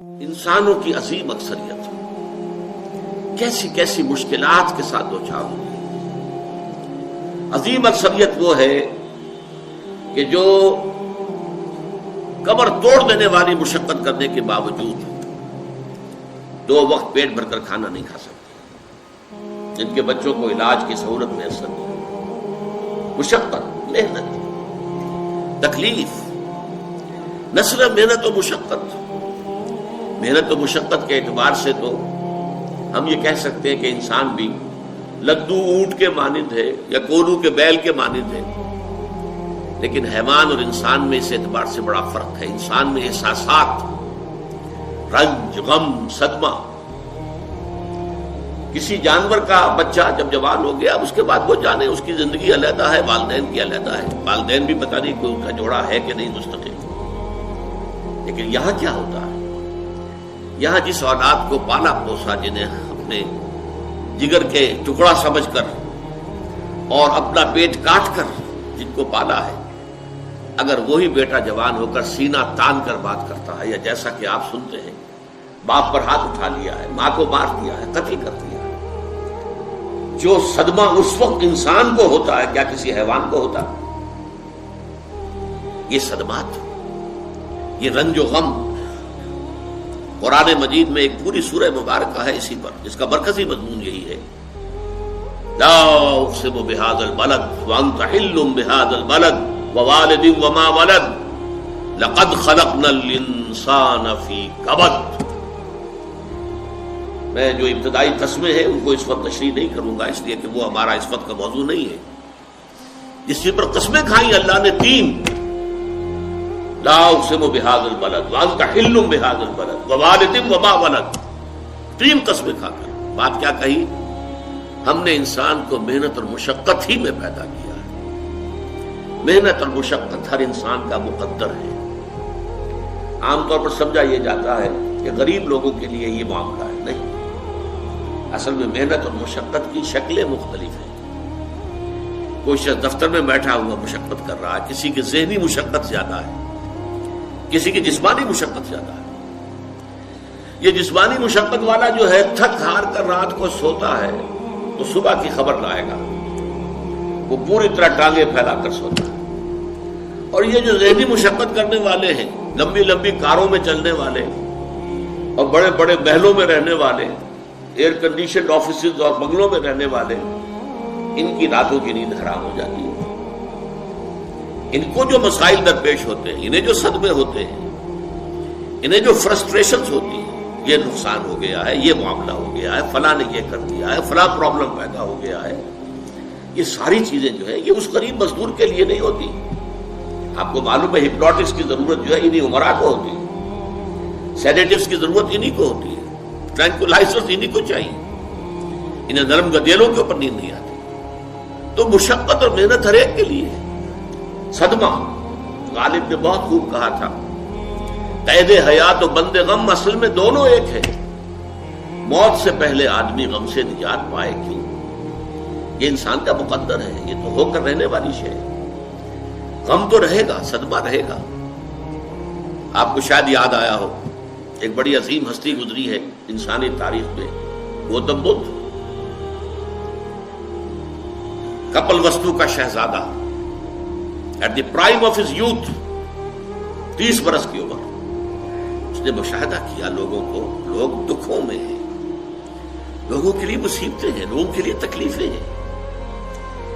انسانوں کی عظیم اکثریت کیسی کیسی مشکلات کے ساتھ دوچار ہوئی. عظیم اکثریت وہ ہے کہ جو کمر توڑ دینے والی مشقت کرنے کے باوجود 2 وقت پیٹ بھر کر کھانا نہیں کھا سکتے، جن کے بچوں کو علاج کی سہولت میسر نہیں. مشقت، محنت، تکلیف، نہ صرف محنت و مشقت. محنت و مشقت کے اعتبار سے تو ہم یہ کہہ سکتے ہیں کہ انسان بھی لدو اونٹ کے مانند ہے یا کولو کے بیل کے مانند ہے، لیکن حیوان اور انسان میں اس اعتبار سے بڑا فرق ہے. انسان میں احساسات، رنج، غم، صدمہ. کسی جانور کا بچہ جب جوان ہو گیا اس کے بعد وہ جانے اس کی زندگی علیحدہ ہے، والدین کی علیحدہ ہے، والدین بھی پتہ نہیں کوئی ان کا جوڑا ہے کہ نہیں مستقل. لیکن یہاں کیا ہوتا ہے؟ یہاں جس اولاد کو پالا پوسا، جنہیں اپنے جگر کے ٹکڑا سمجھ کر اور اپنا پیٹ کاٹ کر جن کو پالا ہے، اگر وہی بیٹا جوان ہو کر سینہ تان کر بات کرتا ہے، یا جیسا کہ آپ سنتے ہیں باپ پر ہاتھ اٹھا لیا ہے، ماں کو مار دیا ہے، قتل کر دیا ہے، جو صدمہ اس وقت انسان کو ہوتا ہے کیا کسی حیوان کو ہوتا؟ یہ صدمات، یہ رنج و غم قرآن مجید میں ایک پوری سورہ مبارکہ ہے اسی پر، جس کا مرکزی مضمون یہی ہے. لا اقسم بهذا البلد وانت حل بهذا البلد ووالد وما ولد لقد خلقنا الانسان في كبد. میں جو ابتدائی قسمیں ہیں ان کو اس وقت تشریح نہیں کروں گا، اس لیے کہ وہ ہمارا اس وقت کا موضوع نہیں ہے. جس پر قسمیں کھائیں اللہ نے 3، لا اقسم بهذا البلد وانت حل بهذا البلد ووالد وما ولد. 3 قسمیں کھا کر بات کیا کہی؟ ہم نے انسان کو محنت اور مشقت ہی میں پیدا کیا ہے. محنت اور مشقت ہر انسان کا مقدر ہے. عام طور پر سمجھا یہ جاتا ہے کہ غریب لوگوں کے لیے یہ معاملہ ہے، نہیں. اصل میں محنت اور مشقت کی شکلیں مختلف ہیں. کوئی شخص دفتر میں بیٹھا ہوا مشقت کر رہا ہے، کسی کی ذہنی مشقت زیادہ ہے، کسی کی جسمانی مشقت زیادہ ہے. یہ جسمانی مشقت والا جو ہے تھک ہار کر رات کو سوتا ہے تو صبح کی خبر لائے گا، وہ پوری طرح ٹانگیں پھیلا کر سوتا ہے. اور یہ جو ذہنی مشقت کرنے والے ہیں، لمبی لمبی کاروں میں چلنے والے اور بڑے بڑے محلوں میں رہنے والے، ایئر کنڈیشنڈ آفیسز اور بنگلوں میں رہنے والے، ان کی راتوں کی نیند حرام ہو جاتی ہے. ان کو جو مسائل درپیش ہوتے ہیں، انہیں جو صدمے ہوتے ہیں، انہیں جو فرسٹریشنز ہوتی ہیں، یہ نقصان ہو گیا ہے، یہ معاملہ ہو گیا ہے، فلاں نے یہ کر دیا ہے، فلاں پرابلم پیدا ہو گیا ہے، یہ ساری چیزیں جو ہے یہ اس غریب مزدور کے لیے نہیں ہوتی. آپ کو معلوم ہے ہپنوٹکس کی ضرورت جو ہے انہی عمرا کو ہوتی ہے، سیڈیٹیوز کی ضرورت انہی کو ہوتی ہے، ٹرینکولائزرز انہی کو چاہیے. انہیں نرم گدیلوں کے اوپر نیند نہیں آتی. تو مشقت اور محنت ہر ایک کے لیے ہے. صدمہ، غالب نے بہت خوب کہا تھا، قید حیات و بند غم اصل میں دونوں ایک ہے. موت سے پہلے آدمی غم سے نجات پائے کیوں؟ یہ انسان کا مقدر ہے، یہ تو ہو کر رہنے والی شے ہے. غم تو رہے گا، صدمہ رہے گا. آپ کو شاید یاد آیا ہو، ایک بڑی عظیم ہستی گزری ہے انسانی تاریخ میں، گوتم بدھ، کپل وستو کا شہزادہ. At the prime of his youth, 30 برس کی عمر، اس نے مشاہدہ کیا لوگوں کو، لوگ دکھوں میں ہیں، لوگوں کے لیے مصیبتیں ہیں، لوگوں کے لیے تکلیفیں ہیں.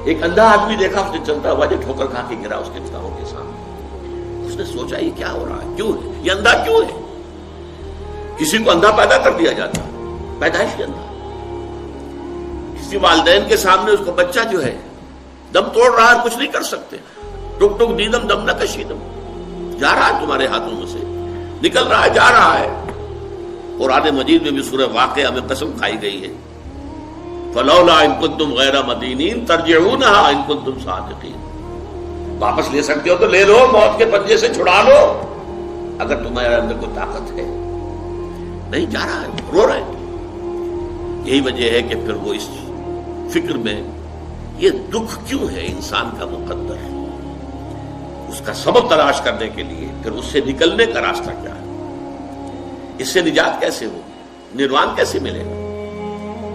ایک اندھا آدمی دیکھا اس نے چلتا ہوا جو ٹھوکر کھا کے گرا اس کے نگاہوں کے سامنے. اس نے سوچا یہ کیا ہو رہا ہے، کیوں ہے یہ اندھا کیوں ہے؟ کسی کو اندھا پیدا کر دیا جاتا ہے، پیدائشی اندھا. کسی والدین کے سامنے اس کو بچہ جو ہے دم توڑ رہا ہے، کچھ نہیں کر سکتے. ٹک ٹک دیدم دم نہ کشیدم، جا رہا ہے تمہارے ہاتھوں میں سے، نکل رہا ہے، جا رہا ہے. قرآن مجید میں بھی سورہ واقعہ میں قسم کھائی گئی ہے، فلولا ان کنتم غیر مدینین ترجعونها ان کنتم صادقین. واپس لے سکتے ہو تو لے لو، موت کے پنجے سے چھڑا لو اگر تمہارے اندر کوئی طاقت ہے. نہیں، جا رہا ہے، رو رہے ہیں. یہی وجہ ہے کہ پھر وہ اس فکر میں یہ دکھ کیوں ہے انسان کا مقدر، اس کا سبب تلاش کرنے کے لیے پھر اس سے نکلنے کا راستہ کیا ہے. اس سے نجات کیسے ہوگی؟ نروان کیسے ملے گا؟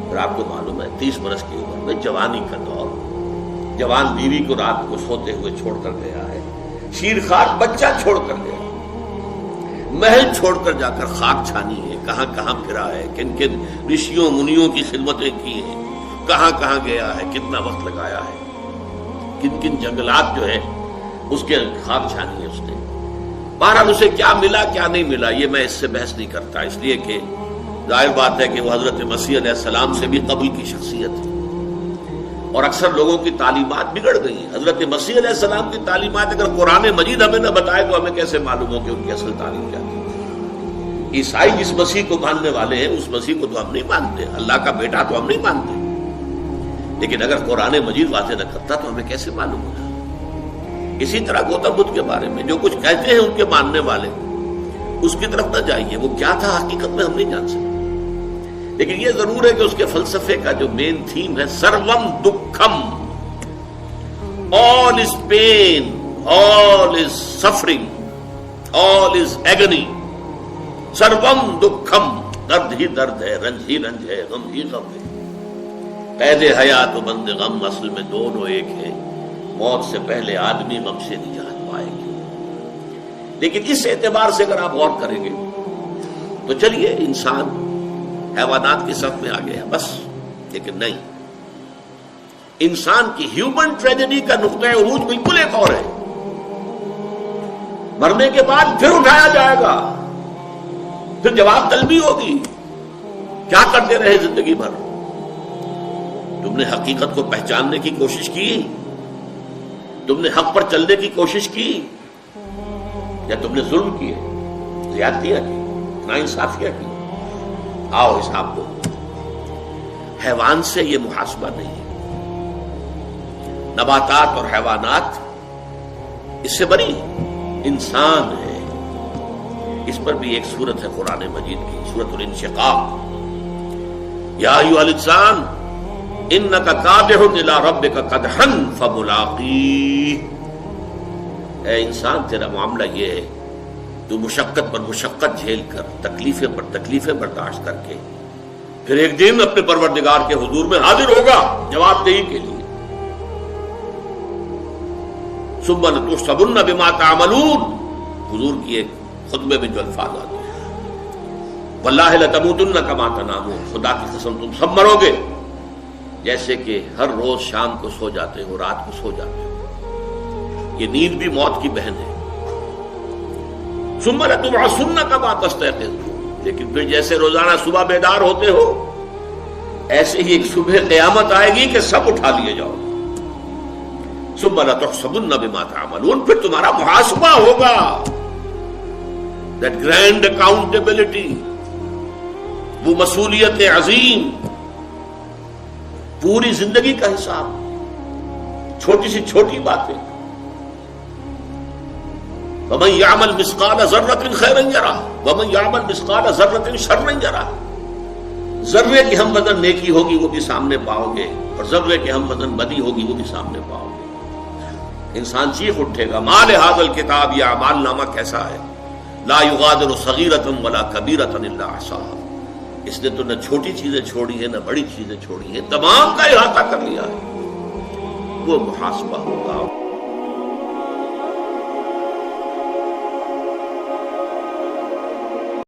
اور آپ کو معلوم ہے 30 برس کی عمر میں جوانی کا دور، جوان بیوی کو رات کو سوتے ہوئے چھوڑ کر گیا ہے، شیرخوار بچہ چھوڑ کر گیا، محل چھوڑ کر جا کر خاک چھانی ہے، کہاں کہاں پھرا ہے، کن کن رشیوں منیوں کی خدمتیں کی ہیں، کہاں کہاں گیا ہے، کتنا وقت لگایا ہے، کن کن جنگلات جو ہے اس کے خاک چھانی ہے اس نے۔ بہرحال اسے کیا ملا کیا نہیں ملا یہ میں اس سے بحث نہیں کرتا، اس لیے کہ ظاہر بات ہے کہ وہ حضرت مسیح علیہ السلام سے بھی قبل کی شخصیت ہے، اور اکثر لوگوں کی تعلیمات بگڑ گئی ہیں۔ حضرت مسیح علیہ السلام کی تعلیمات اگر قرآن مجید ہمیں نہ بتائے تو ہمیں کیسے معلوم ہو کہ ان کی اصل تعلیم کیا تھی؟ عیسائی جس مسیح کو ماننے والے ہیں اس مسیح کو تو ہم نہیں مانتے، اللہ کا بیٹا تو ہم نہیں مانتے، لیکن اگر قرآن مجید واضح نہ کرتا تو ہمیں کیسے معلوم ہوگا؟ اسی طرح گوتم بدھ کے بارے میں جو کچھ کہتے ہیں ان کے ماننے والے، اس کی طرف نہ جائیے، وہ کیا تھا حقیقت میں ہم نہیں جان سکتے، لیکن یہ ضرور ہے کہ اس کے فلسفے کا جو مین تھیم ہے سروم دکھم، all is pain, all is suffering, all is agony، سروم دکھم، درد ہی درد ہے، رنج ہی رنج ہے، غم ہی غم ہے، قید حیات و بند غم اصل میں دونوں ایک ہیں، موت سے پہلے آدمی غم سے نجات پائے گا۔ لیکن اس اعتبار سے اگر آپ غور کریں گے تو چلیے انسان حیوانات کی صف میں آ گیا بس، لیکن نہیں، انسان کی ہیومن ٹریجڈی کا نقطہ عروج بالکل ایک اور ہے۔ مرنے کے بعد پھر اٹھایا جائے گا، پھر جواب طلبی ہوگی، کیا کرتے رہے زندگی بھر؟ تم نے حقیقت کو پہچاننے کی کوشش کی؟ تم نے حق پر چلنے کی کوشش کی؟ یا تم نے ظلم کیے، زیادتیاں کی، ناانصافیاں کی؟ آؤ حساب کو۔ حیوان سے یہ محاسبہ نہیں ہے، نباتات اور حیوانات اس سے بری، انسان ہے۔ اس پر بھی ایک سورت ہے قرآن مجید کی، سورۃ الانشقاق، یا ایھا الانسان انک کادح الی ربک کدحا فملاقیہ، اے انسان تیرا معاملہ یہ ہے تو مشقت پر مشقت جھیل کر، تکلیفیں پر تکلیفیں برداشت کر کے پھر ایک دن اپنے پروردگار کے حضور میں حاضر ہوگا جواب دہی کے لیے۔ ثم لتحسبن بما تعملون، حضور کی ایک خطبے میں جو الفاظ آتے ہیں، واللہ لتموتن کما تنامون، خدا کی قسم تم سب مرو گے جیسے کہ ہر روز شام کو سو جاتے ہو، رات کو سو جاتے ہو، یہ نیند بھی موت کی بہن ہے۔ ثم لتبعثن کما تستيقظون، لیکن پھر جیسے روزانہ صبح بیدار ہوتے ہو ایسے ہی ایک صبح قیامت آئے گی کہ سب اٹھا لیے جاؤ۔ ثم لتحسبن بما تعملون، پھر تمہارا محاسبہ ہوگا، that grand accountability، وہ مسئولیت عظیم، پوری زندگی کا حساب، چھوٹی سی چھوٹی باتیں۔ وَمَنْ يَعْمَلْ مِثْقَالَ ذَرَّةٍ خَيْرًا يَرَهُ وَمَنْ يَعْمَلْ مِثْقَالَ ذَرَّةٍ شَرًّا يَرَهُ، ذرے کی ہم وزن نیکی ہوگی وہ بھی سامنے پاؤ گے، اور ذرے کی ہم وزن بدی ہوگی وہ بھی سامنے پاؤ گے۔ انسان چیخ اٹھے گا، مَا لِهَذَا الْكِتَابِ، یہ اعمال نامہ کیسا ہے، لَا يُغَادِرُ صَغِيرَةً وَلَا كَبِيرَةً إِلَّا أَحْصَاهَا، اس نے تو نہ چھوٹی چیزیں چھوڑی ہیں نہ بڑی چیزیں چھوڑی ہیں، تمام کا احاطہ کر لیا ہے۔ وہ محاسبہ ہوگا۔